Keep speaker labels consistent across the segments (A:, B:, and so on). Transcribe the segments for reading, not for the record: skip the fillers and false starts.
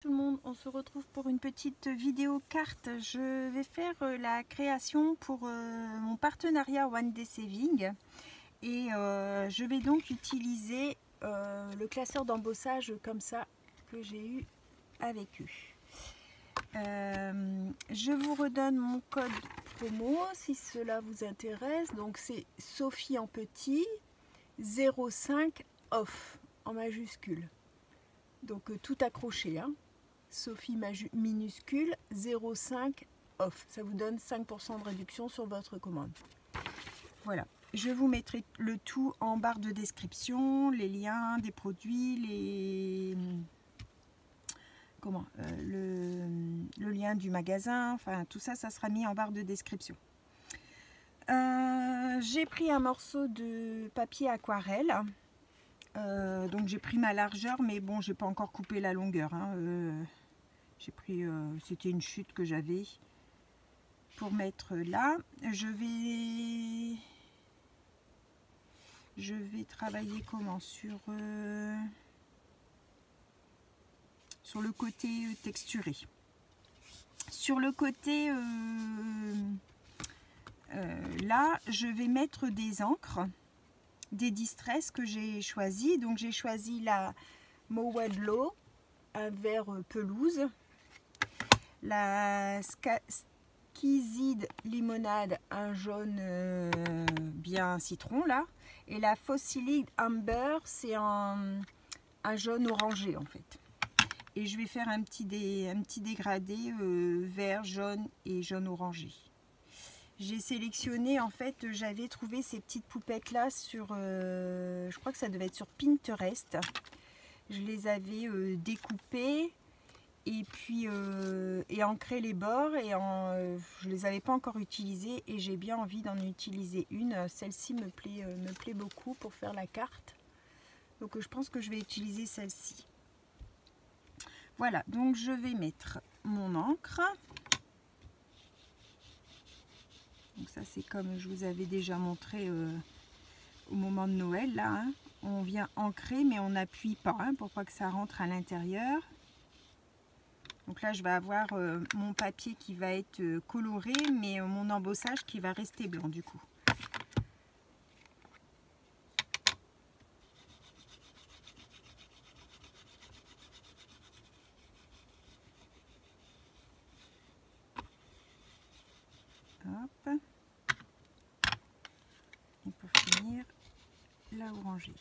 A: Tout le monde, on se retrouve pour une petite vidéo carte. Je vais faire la création pour mon partenariat One Day Saving et je vais donc utiliser le classeur d'embossage comme ça que j'ai eu avec eux. Je vous redonne mon code promo si cela vous intéresse. Donc c'est Sophie en petit 05 off en majuscule. Donc tout accroché, hein. Sophie minuscule 05 off, ça vous donne 5% de réduction sur votre commande. Voilà, je vous mettrai le tout en barre de description, les liens des produits, le lien du magasin, enfin tout ça, ça sera mis en barre de description. J'ai pris un morceau de papier aquarelle. Donc j'ai pris ma largeur, mais bon, j'ai pas encore coupé la longueur, hein. J'ai pris, c'était une chute que j'avais pour mettre là. Je vais travailler comment sur le côté texturé. Sur le côté là, je vais mettre des encres, des distress que j'ai choisi. Donc j'ai choisi la Mowedlow, un vert pelouse, la Skizid limonade, un jaune bien citron là, et la Fossilide Amber, c'est un jaune orangé en fait. Et je vais faire un petit dégradé vert, jaune et jaune orangé. J'ai sélectionné, en fait, j'avais trouvé ces petites poupettes là sur, je crois que ça devait être sur Pinterest. Je les avais découpées et puis ancré les bords, et je les avais pas encore utilisées et j'ai bien envie d'en utiliser une. Celle-ci me plaît beaucoup pour faire la carte, donc je pense que je vais utiliser celle-ci. Voilà, donc je vais mettre mon encre. Donc ça, c'est comme je vous avais déjà montré au moment de Noël là, hein. On vient ancrer mais on n'appuie pas, hein, pour pas que ça rentre à l'intérieur. Donc là, je vais avoir mon papier qui va être coloré, mais mon embossage qui va rester blanc du coup. Hop. Et pour finir, la orangée.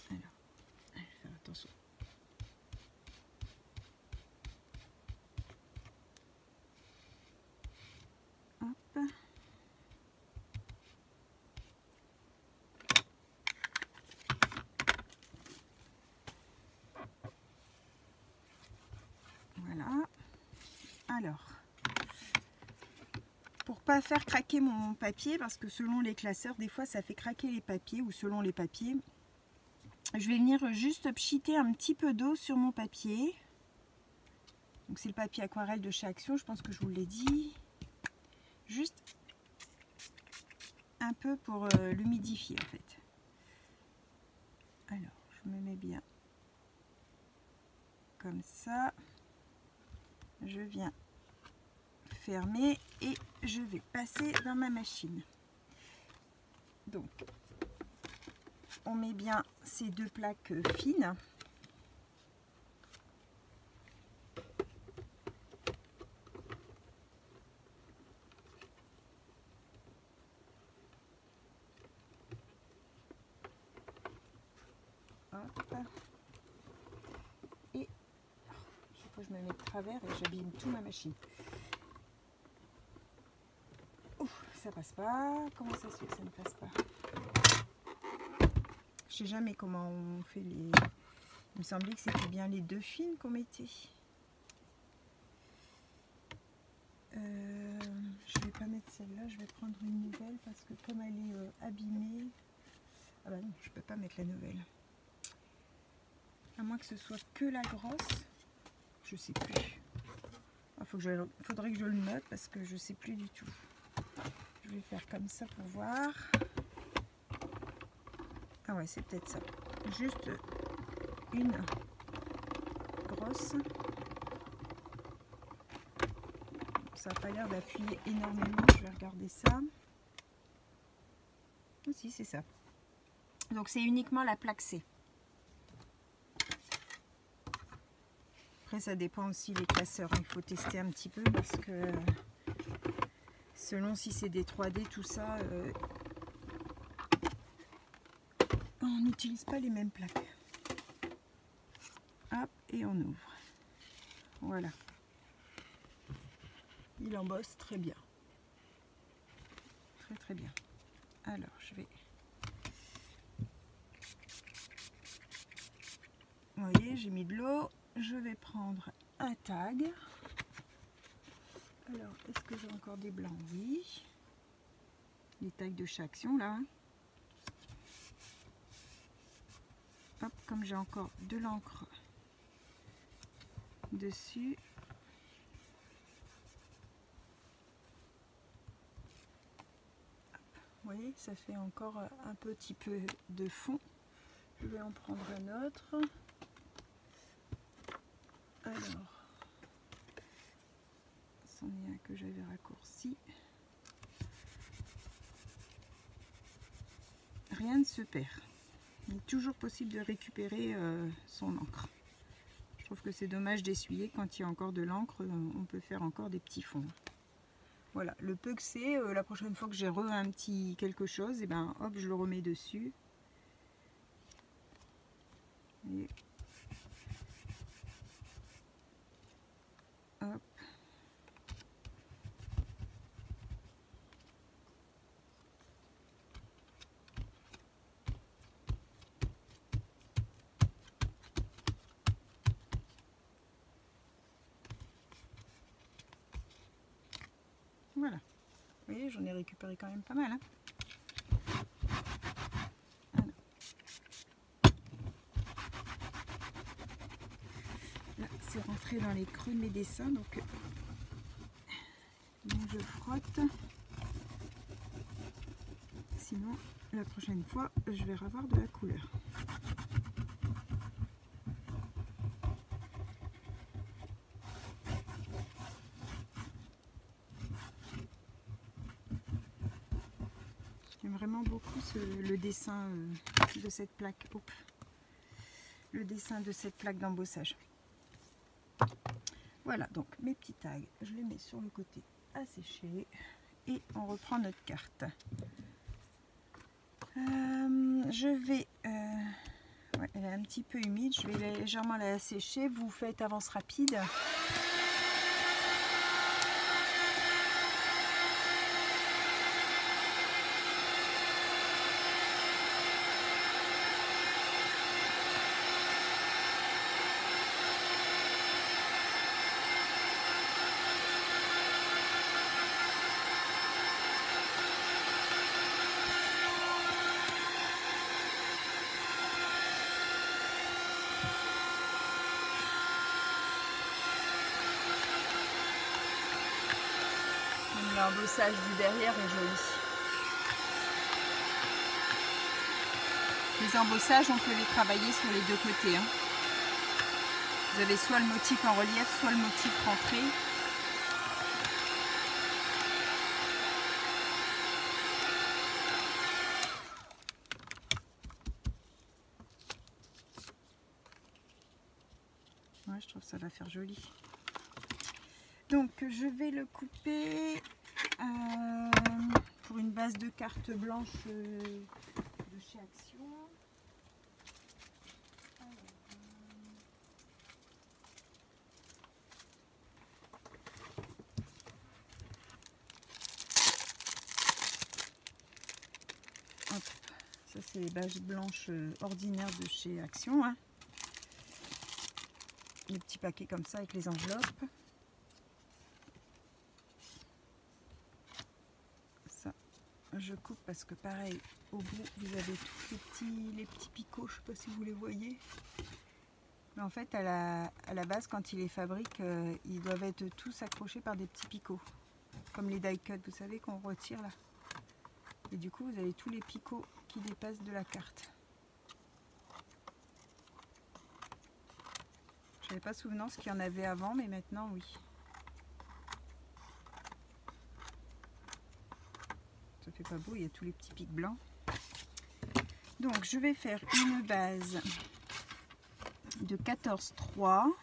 A: Alors, je vais faire attention. Hop. Voilà. Alors, pour pas faire craquer mon papier, parce que selon les classeurs, des fois ça fait craquer les papiers, ou selon les papiers, je vais venir juste pchiter un petit peu d'eau sur mon papier. Donc c'est le papier aquarelle de chez Action, je pense que je vous l'ai dit. Juste un peu pour l'humidifier en fait. Alors, je me mets bien comme ça. Je viens fermer et je vais passer dans ma machine. Donc, on met bien ces deux plaques fines. Hop. Et chaque fois je me mets de travers et j'abîme tout ma machine. Ouf, ça passe pas. Comment ça se fait que ça ne passe pas? Je sais jamais comment on fait les... Il me semblait que c'était bien les deux fines qu'on mettait. Je vais pas mettre celle-là, je vais prendre une nouvelle parce que comme elle est abîmée... Ah bah non, je peux pas mettre la nouvelle. À moins que ce soit que la grosse. Je sais plus. Il faudrait que je le note parce que je sais plus du tout. Je vais faire comme ça pour voir. Ah ouais, c'est peut-être ça. Juste une grosse. Ça n'a pas l'air d'appuyer énormément. Je vais regarder ça. Si, c'est ça. Donc c'est uniquement la plaque C. Après ça dépend aussi des classeurs. Il faut tester un petit peu parce que selon si c'est des 3D, tout ça, on n'utilise pas les mêmes plaques. Hop, et on ouvre. Voilà. Il embosse très bien. Très très bien. Alors je vais... Vous voyez, j'ai mis de l'eau. Je vais prendre un tag. Alors, est-ce que j'ai encore des blancs? Oui. Les tags de chez Action, là. Hop, comme j'ai encore de l'encre dessus. Hop, vous voyez, ça fait encore un petit peu de fond. Je vais en prendre un autre. Alors, c'en est un que j'avais raccourci. Rien ne se perd. Il est toujours possible de récupérer son encre. Je trouve que c'est dommage d'essuyer quand il y a encore de l'encre. On peut faire encore des petits fonds. Voilà, le peu que c'est, la prochaine fois que j'ai un petit quelque chose, et ben hop, je le remets dessus. Et hop. Voilà. Vous voyez, j'en ai récupéré quand même pas mal. Hein. Voilà. Là, c'est rentré dans les creux de mes dessins, donc je frotte. Sinon, la prochaine fois, je vais avoir de la couleur. J'aime vraiment beaucoup le dessin de cette plaque. Oups. Le dessin de cette plaque d'embossage. Voilà, donc mes petits tags, je les mets sur le côté à sécher et on reprend notre carte. Je vais... ouais, elle est un petit peu humide, je vais légèrement la sécher. Vous faites avance rapide. L'embossage du derrière est joli. Les embossages, on peut les travailler sur les deux côtés. Hein. Vous avez soit le motif en relief, soit le motif rentré. Ouais, je trouve que ça va faire joli. Donc je vais le couper pour une base de carte blanche de chez Action. Hop, ça c'est les bases blanches ordinaires de chez Action. Hein. Les petits paquets comme ça avec les enveloppes. Je coupe parce que pareil au bout vous avez tous les petits picots, je ne sais pas si vous les voyez, mais en fait à la base quand ils les fabriquent ils doivent être tous accrochés par des petits picots comme les die cut, vous savez qu'on retire là, et du coup vous avez tous les picots qui dépassent de la carte. J'avais pas souvenance qu'il y en avait avant, mais maintenant oui. Ça fait pas beau, il y a tous les petits pics blancs. Donc je vais faire une base de 14,3.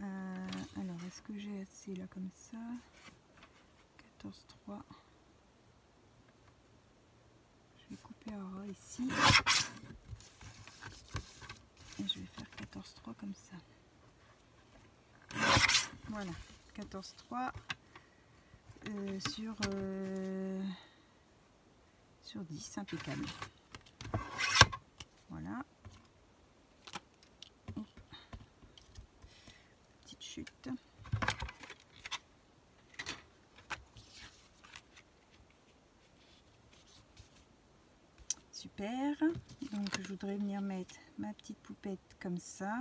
A: Alors est-ce que j'ai assez là comme ça? 14,3. Je vais couper un ras ici. Et je vais faire 14,3 comme ça. Voilà, 14,3 sur 10, impeccable. Voilà. Hop. Petite chute. Super. Donc je voudrais venir mettre ma petite poupette comme ça.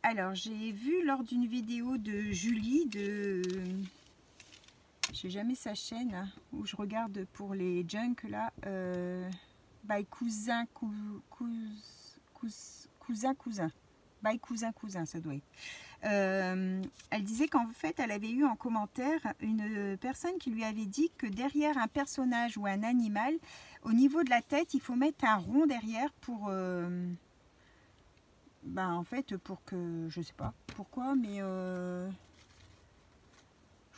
A: Alors j'ai vu lors d'une vidéo de Julie de... Je sais jamais sa chaîne où je regarde pour les junk là. By cousin by cousin ça doit être. Elle disait qu'en fait elle avait eu en commentaire une personne qui lui avait dit que derrière un personnage ou un animal, au niveau de la tête, il faut mettre un rond derrière pour en fait pour que, je sais pas pourquoi, mais je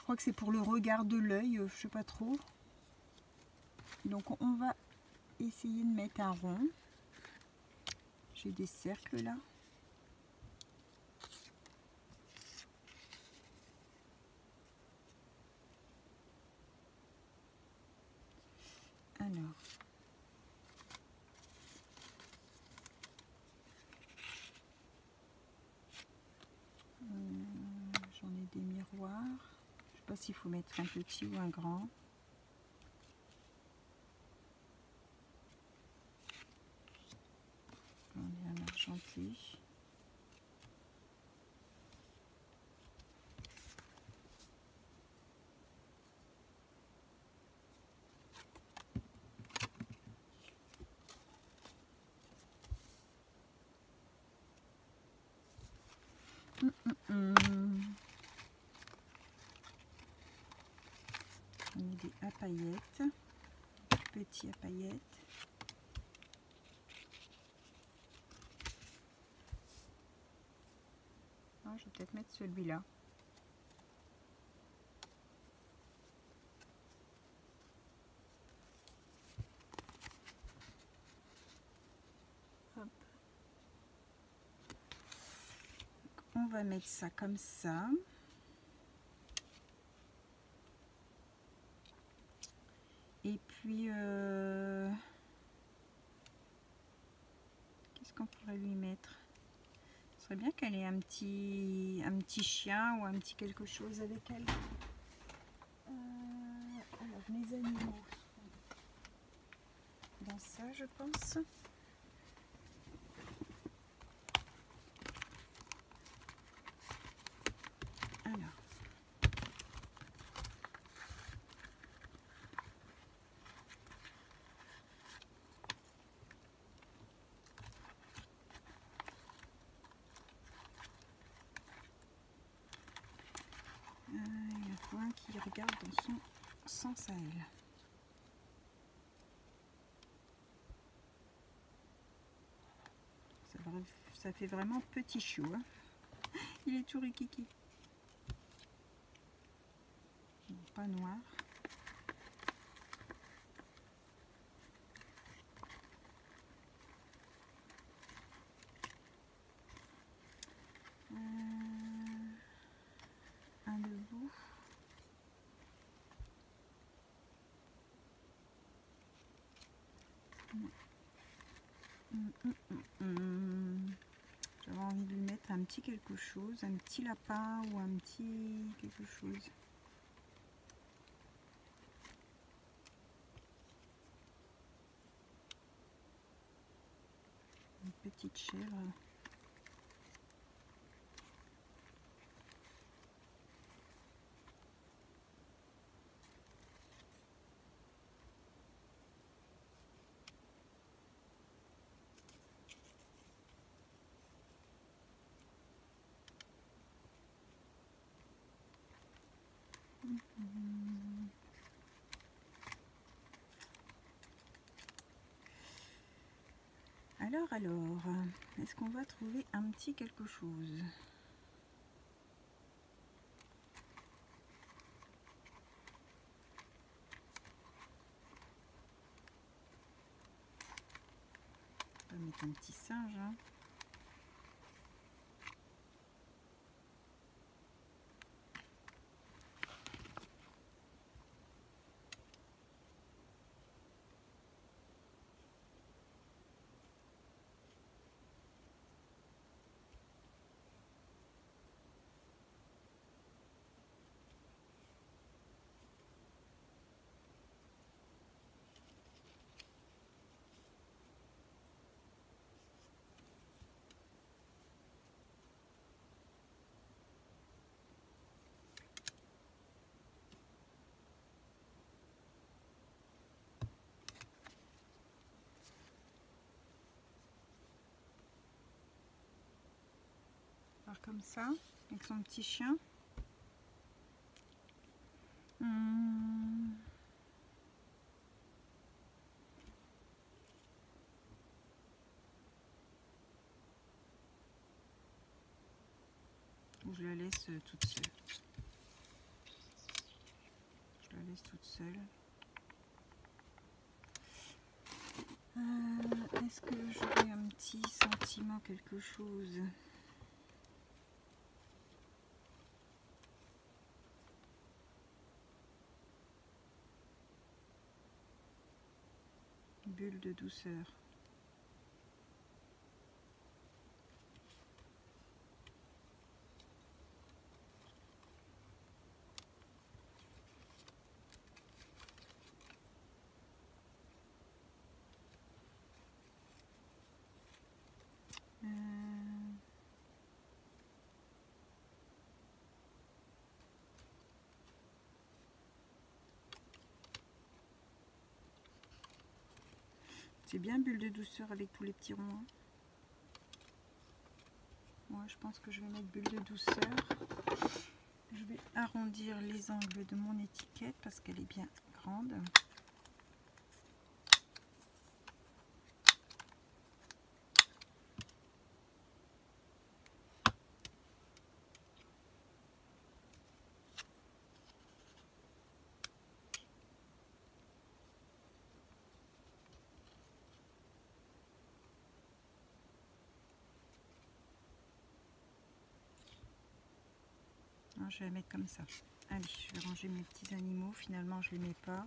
A: crois que c'est pour le regard de l'œil, je sais pas trop. Donc on va essayer de mettre un rond. J'ai des cercles là. Alors, j'en ai des miroirs. Je sais pas s'il faut mettre un petit ou un grand. On est un argenté. On a des à paillettes, petits à paillettes. Ah, je vais peut-être mettre celui-là. On va mettre ça comme ça. Et puis, qu'est-ce qu'on pourrait lui mettre? Ce serait bien qu'elle ait un petit chien ou un petit quelque chose avec elle. Alors, mes animaux sont dans ça, je pense. Alors. Il y a un qui regarde dans son sens à elle. Ça fait vraiment petit chou. Hein. Il est tout rikiki. Pas noir. Un debout. J'avais envie de lui mettre un petit quelque chose, un petit lapin ou un petit quelque chose. Une petite chèvre. Alors, est-ce qu'on va trouver un petit quelque chose? On va mettre un petit singe, hein. Comme ça, avec son petit chien. Je la laisse toute seule. Je la laisse toute seule. Est-ce que j'aurais un petit sentiment, quelque chose? Bulle de douceur. C'est bien bulle de douceur avec tous les petits ronds. Hein. Moi, je pense que je vais mettre bulle de douceur. Je vais arrondir les angles de mon étiquette parce qu'elle est bien grande. Je vais la mettre comme ça. Allez, je vais ranger mes petits animaux. Finalement, je les mets pas.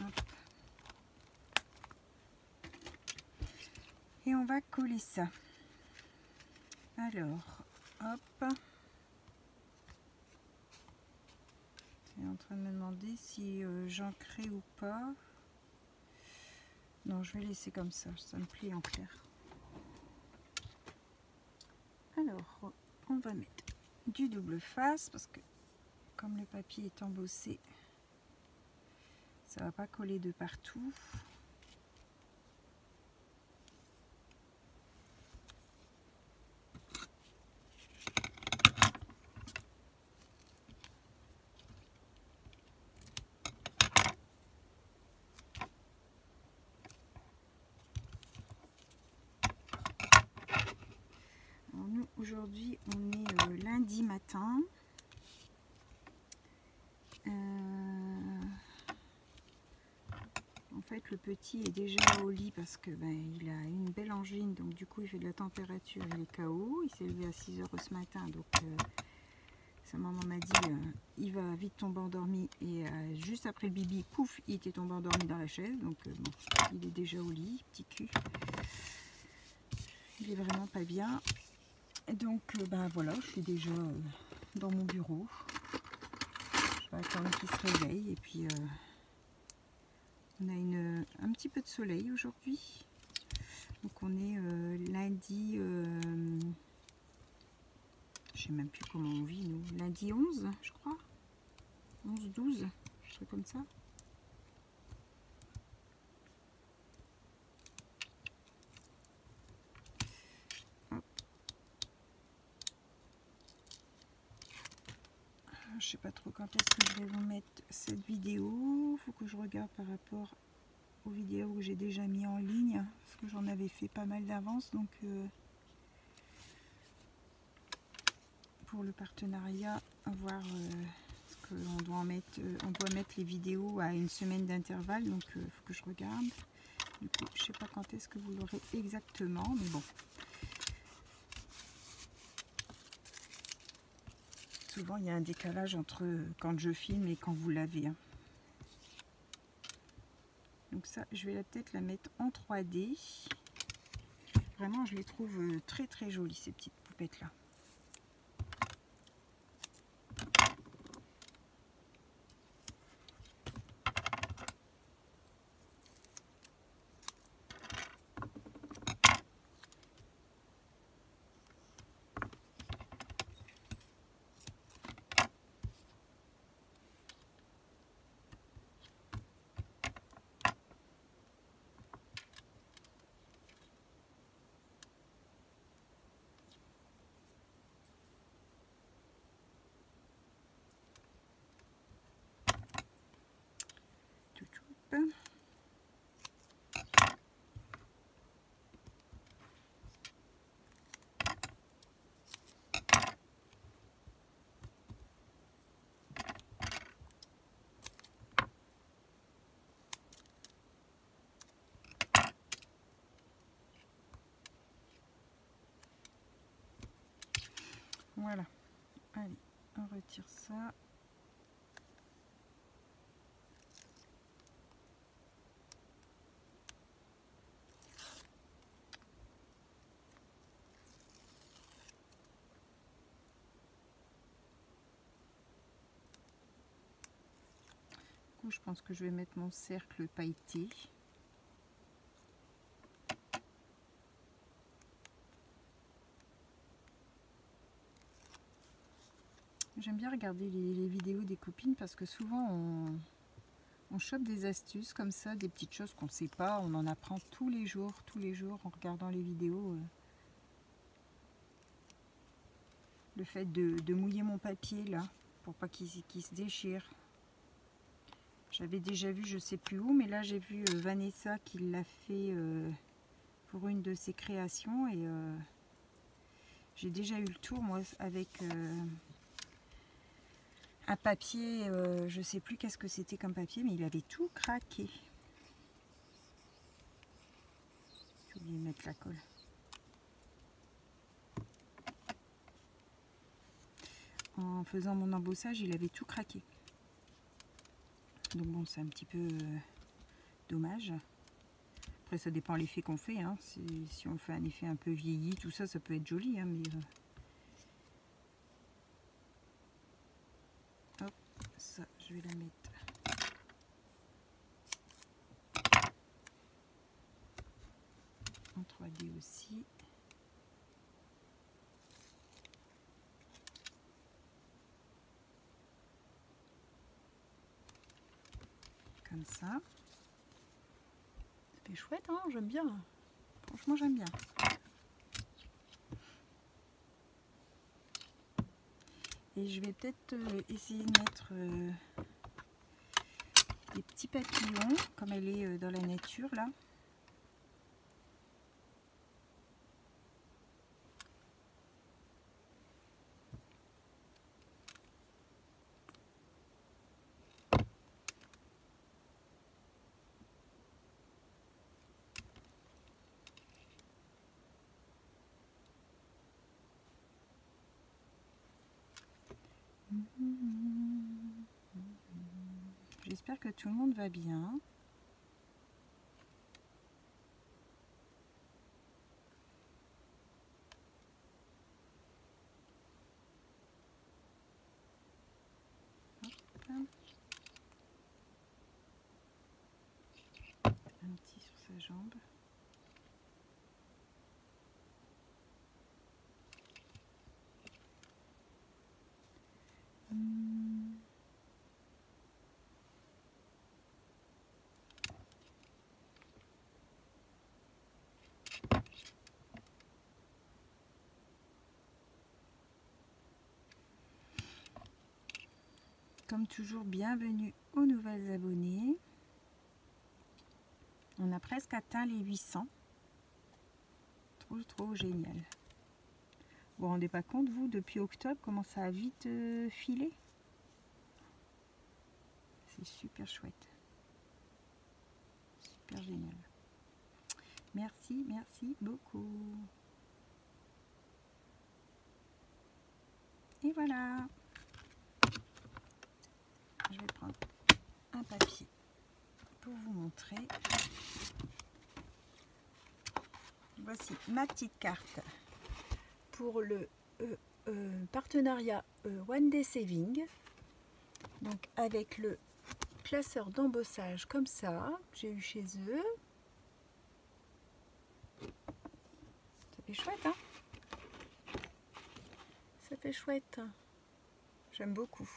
A: Hop. Et on va coller ça. Alors, hop. C'est en train de me demander si j'en crée ou pas. Non, je vais laisser comme ça me plie en clair. Alors, on va mettre du double face parce que comme le papier est embossé, ça va pas coller de partout. Nous, aujourd'hui, on est lundi matin. En fait, le petit est déjà au lit parce que il a une belle angine, donc du coup, il fait de la température, il est KO. Il s'est levé à 6 h ce matin, donc sa maman m'a dit il va vite tomber endormi. Et juste après le bibi, pouf, il était tombé endormi dans la chaise, donc bon, il est déjà au lit, petit cul. Il est vraiment pas bien. Donc voilà, je suis déjà dans mon bureau. Je vais attendre qu'il se réveille et puis on a un petit peu de soleil aujourd'hui. Donc on est lundi, je sais même plus comment on vit nous, lundi 11 je crois, 11-12, un truc comme ça. Je sais pas trop quand est-ce que je vais vous mettre cette vidéo. Faut que je regarde par rapport aux vidéos que j'ai déjà mis en ligne, parce que j'en avais fait pas mal d'avance. Donc pour le partenariat, voir ce qu'on doit en mettre. On doit mettre les vidéos à une semaine d'intervalle, donc il faut que je regarde. Du coup, je sais pas quand est-ce que vous l'aurez exactement, mais bon. Souvent, il y a un décalage entre quand je filme et quand vous l'avez. Hein. Donc ça, je vais peut-être la mettre en 3D. Vraiment, je les trouve très très jolies, ces petites poupettes-là. Voilà. Allez, on retire ça. Je pense que je vais mettre mon cercle pailleté. J'aime bien regarder les vidéos des copines parce que souvent on chope des astuces comme ça, des petites choses qu'on ne sait pas. On en apprend tous les jours en regardant les vidéos. Le fait de mouiller mon papier là, pour pas qu'il se déchire. J'avais déjà vu, je sais plus où, mais là j'ai vu Vanessa qui l'a fait pour une de ses créations et j'ai déjà eu le tour moi avec un papier, je sais plus qu'est-ce que c'était comme papier, mais il avait tout craqué. J'ai oublié de mettre la colle. En faisant mon embossage, il avait tout craqué. Donc bon, c'est un petit peu dommage. Après, ça dépend l'effet qu'on fait. Hein. Si on fait un effet un peu vieilli, tout ça, ça peut être joli. Hein, mais hop, ça, je vais la mettre. En 3D aussi. Comme ça. Ça fait chouette, hein, j'aime bien. Franchement, j'aime bien. Et je vais peut-être essayer de mettre des petits papillons, comme elle est dans la nature, là. J'espère que tout le monde va bien. Un petit sur sa jambe. Comme toujours, bienvenue aux nouvelles abonnés. On a presque atteint les 800. Trop génial. Vous vous rendez pas compte, vous, depuis octobre, comment ça a vite filé? C'est super chouette. Super génial. Merci beaucoup. Et voilà. Je vais prendre un papier pour vous montrer. Voici ma petite carte pour le partenariat One Day Saving. Donc avec le classeur d'embossage comme ça, j'ai eu chez eux. Ça fait chouette, hein? Ça fait chouette. J'aime beaucoup.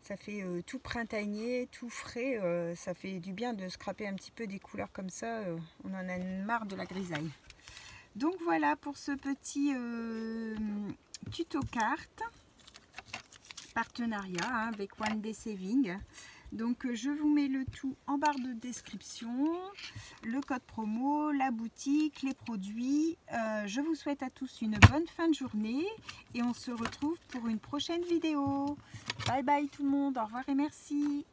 A: Ça fait tout printanier, tout frais. Ça fait du bien de scraper un petit peu des couleurs comme ça. On en a marre de la grisaille. Donc voilà pour ce petit tuto carte. Partenariat hein, avec One Day Saving. Donc je vous mets le tout en barre de description, le code promo, la boutique, les produits. Je vous souhaite à tous une bonne fin de journée et on se retrouve pour une prochaine vidéo. Bye bye tout le monde, au revoir et merci.